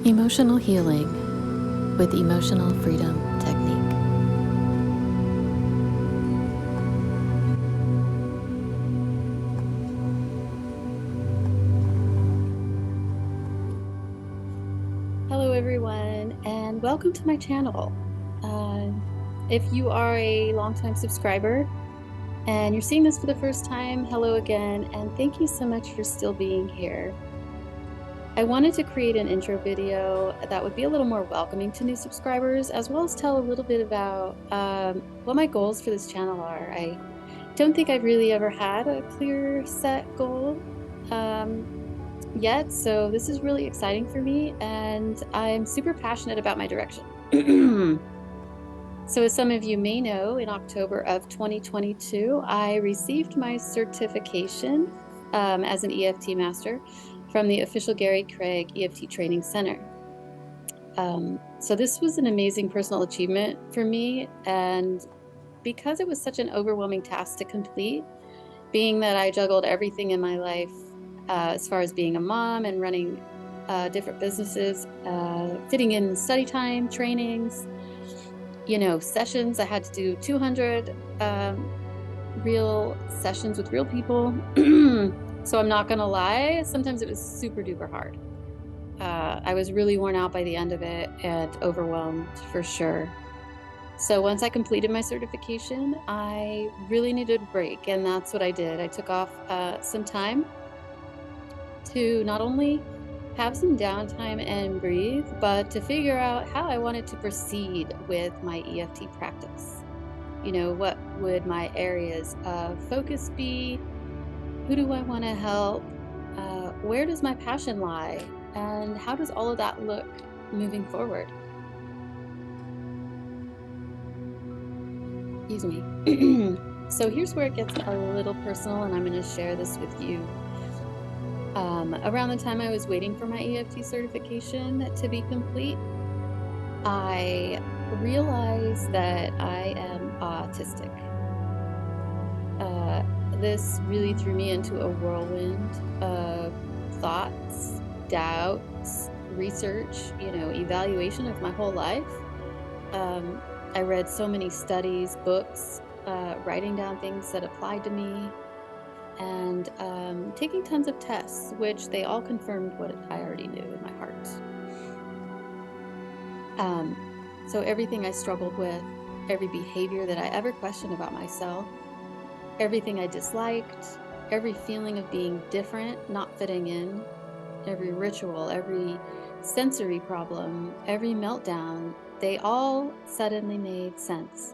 Emotional healing with emotional freedom technique. Hello everyone, and welcome to my channel. If you are a longtime subscriber and you're seeing this for the first time, hello again, and thank you so much for still being here. I wanted to create an intro video that would be a little more welcoming to new subscribers, as well as tell a little bit about what my goals for this channel are. I don't think I've really ever had a clear set goal yet, so this is really exciting for me, and I'm super passionate about my direction. So as some of you may know, in October of 2022, I received my certification as an EFT master from the official Gary Craig EFT Training Center. So this was an amazing personal achievement for me, and because it was such an overwhelming task to complete, being that I juggled everything in my life as far as being a mom and running different businesses, fitting in study time, trainings, sessions. I had to do 200 real sessions with real people. So I'm not gonna lie, sometimes it was super duper hard. I was really worn out by the end of it and overwhelmed for sure. So once I completed my certification, I really needed a break, and that's what I did. I took off some time to not only have some downtime and breathe, but to figure out how I wanted to proceed with my EFT practice. What would my areas of focus be? Who do I want to help? Where does my passion lie? And how does all of that look moving forward? Excuse me. So here's where it gets a little personal, and I'm going to share this with you. Around the time I was waiting for my EFT certification to be complete, I realized that I am autistic. This really threw me into a whirlwind of thoughts, doubts, research, evaluation of my whole life. I read so many studies, books, writing down things that applied to me, and taking tons of tests, which they all confirmed what I already knew in my heart. So everything I struggled with, every behavior that I ever questioned about myself, everything I disliked, every feeling of being different, not fitting in, every ritual, every sensory problem, every meltdown, they all suddenly made sense.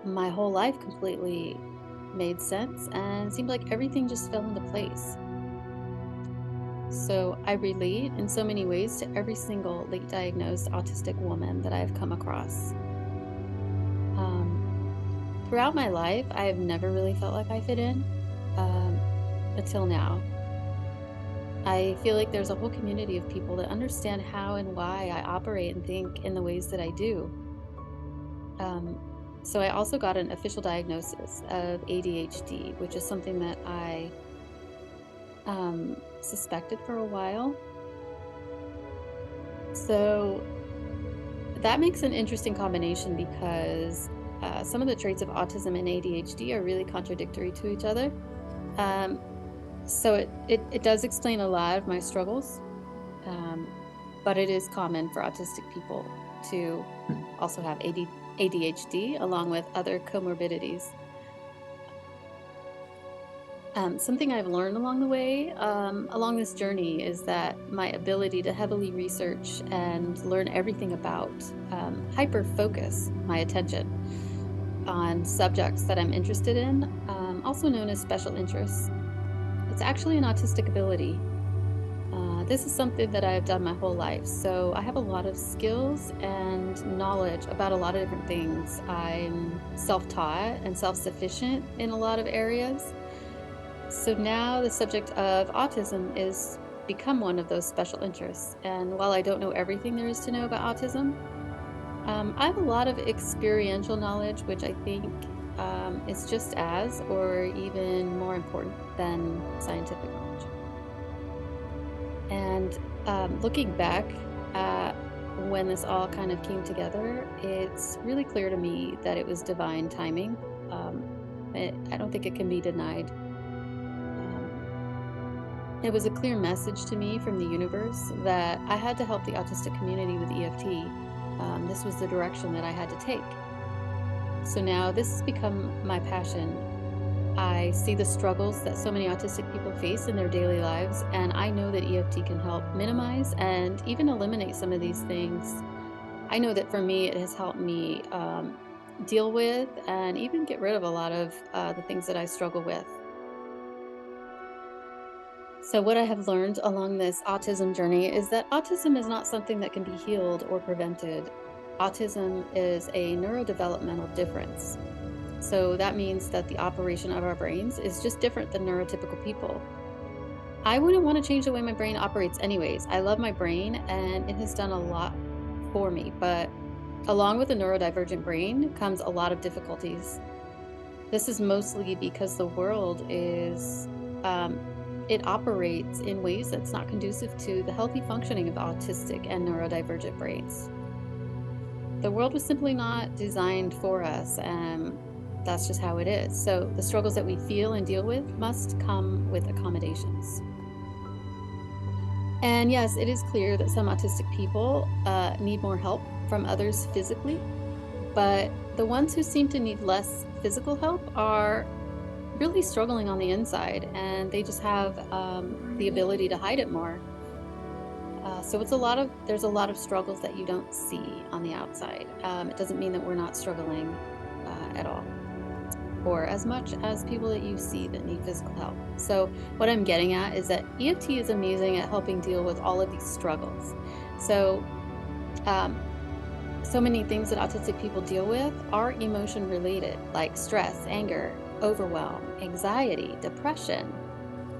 My whole life completely made sense, and it seemed like everything just fell into place. So I relate in so many ways to every single late diagnosed autistic woman that I've come across. Throughout my life, I have never really felt like I fit in until now. I feel like there's a whole community of people that understand how and why I operate and think in the ways that I do. So I also got an official diagnosis of ADHD, which is something that I suspected for a while. So that makes an interesting combination because some of the traits of autism and ADHD are really contradictory to each other. So it does explain a lot of my struggles, but it is common for autistic people to also have ADHD along with other comorbidities. Something I've learned along the way, along this journey, is that my ability to heavily research and learn everything about hyper-focus my attention on subjects that I'm interested in, also known as special interests. It's actually an autistic ability. This is something that I've done my whole life, so I have a lot of skills and knowledge about a lot of different things. I'm self-taught and self-sufficient in a lot of areas. So now the subject of autism is become one of those special interests. And while I don't know everything there is to know about autism, I have a lot of experiential knowledge, which I think is just as or even more important than scientific knowledge. And looking back at when this all kind of came together, it's really clear to me that it was divine timing. I don't think it can be denied. It was a clear message to me from the universe that I had to help the autistic community with EFT. This was the direction that I had to take. So now this has become my passion. I see the struggles that so many autistic people face in their daily lives, and I know that EFT can help minimize and even eliminate some of these things. I know that for me, it has helped me deal with and even get rid of a lot of the things that I struggle with. So, what I have learned along this autism journey is that autism is not something that can be healed or prevented. Autism is a neurodevelopmental difference. So, that means that the operation of our brains is just different than neurotypical people. I wouldn't want to change the way my brain operates, anyways. I love my brain and it has done a lot for me. But along with a neurodivergent brain comes a lot of difficulties. This is mostly because the world is, um, it operates in ways that's not conducive to the healthy functioning of autistic and neurodivergent brains. The world was simply not designed for us, and that's just how it is. So the struggles that we feel and deal with must come with accommodations. And yes, it is clear that some autistic people need more help from others physically, but the ones who seem to need less physical help are really struggling on the inside, and they just have the ability to hide it more. So there's a lot of struggles that you don't see on the outside. It doesn't mean that we're not struggling at all, or as much as people that you see that need physical help. So what I'm getting at is that EFT is amazing at helping deal with all of these struggles. So um, so many things that autistic people deal with are emotion related, like stress, anger, overwhelm, anxiety, depression,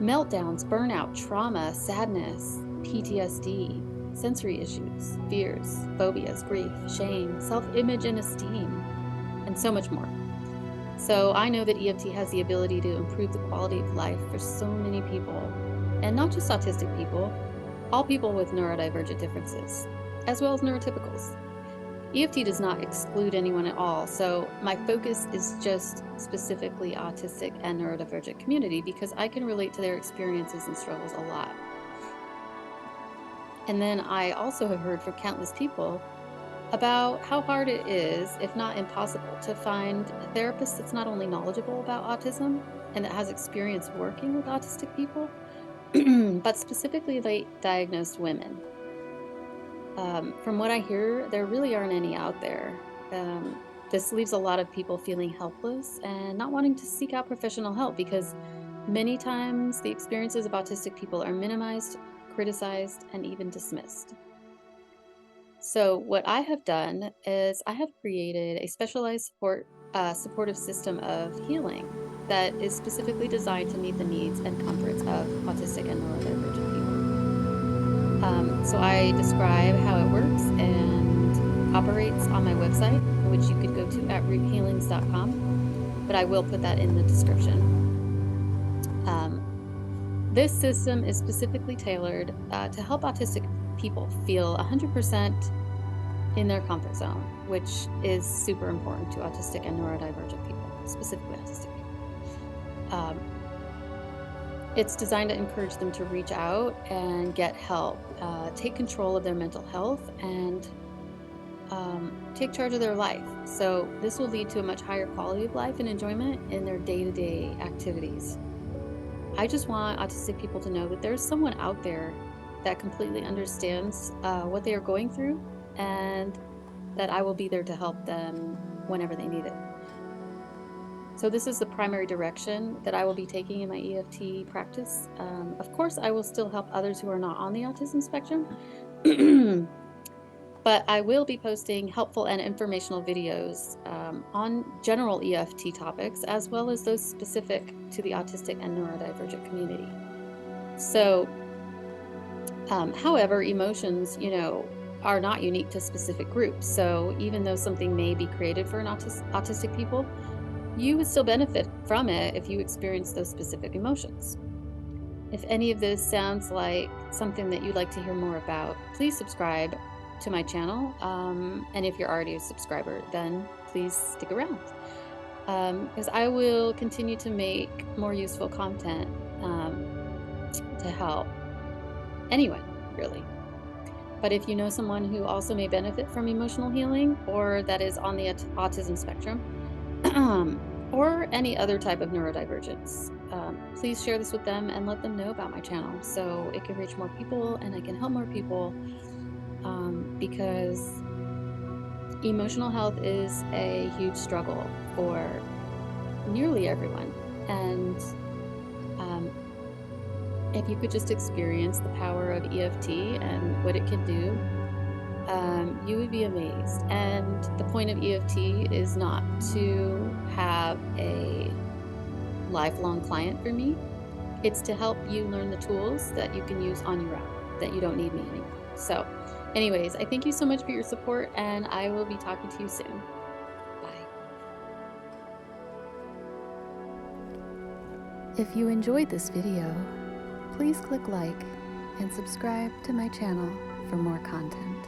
meltdowns, burnout, trauma, sadness, PTSD, sensory issues, fears, phobias, grief, shame, self-image and esteem, and so much more. So I know that EFT has the ability to improve the quality of life for so many people, and not just autistic people, all people with neurodivergent differences, as well as neurotypicals. EFT does not exclude anyone at all, so my focus is just specifically autistic and neurodivergent community because I can relate to their experiences and struggles a lot. And then I also have heard from countless people about how hard it is, if not impossible, to find a therapist that's not only knowledgeable about autism and that has experience working with autistic people, but specifically late diagnosed women. From what I hear, there really aren't any out there. This leaves a lot of people feeling helpless and not wanting to seek out professional help because many times the experiences of autistic people are minimized, criticized, and even dismissed. So, what I have done is I have created a specialized supportive system of healing that is specifically designed to meet the needs and comforts of autistic and neurodivergent people. So I describe how it works and operates on my website, which you could go to at roothealings.com, but I will put that in the description. Um, this system is specifically tailored to help autistic people feel 100% in their comfort zone, which is super important to autistic and neurodivergent people, specifically autistic people. It's designed to encourage them to reach out and get help, take control of their mental health, and take charge of their life. So this will lead to a much higher quality of life and enjoyment in their day-to-day activities. I just want autistic people to know that there's someone out there that completely understands what they are going through, and that I will be there to help them whenever they need it. So this is the primary direction that I will be taking in my EFT practice. Of course, I will still help others who are not on the autism spectrum, but I will be posting helpful and informational videos on general EFT topics, as well as those specific to the autistic and neurodivergent community. So, however, emotions, are not unique to specific groups. So even though something may be created for an autistic people, you would still benefit from it if you experience those specific emotions. If any of this sounds like something that you'd like to hear more about, please subscribe to my channel. And if you're already a subscriber, then please stick around, because I will continue to make more useful content to help anyone, really. But if you know someone who also may benefit from emotional healing, or that is on the autism spectrum, or any other type of neurodivergence, please share this with them and let them know about my channel so it can reach more people and I can help more people, because emotional health is a huge struggle for nearly everyone. And um, if you could just experience the power of EFT and what it can do, you would be amazed. And the point of EFT is not to have a lifelong client for me. It's to help you learn the tools that you can use on your own, that you don't need me anymore. So anyways, I thank you so much for your support, and I will be talking to you soon. Bye. If you enjoyed this video, please click like and subscribe to my channel for more content.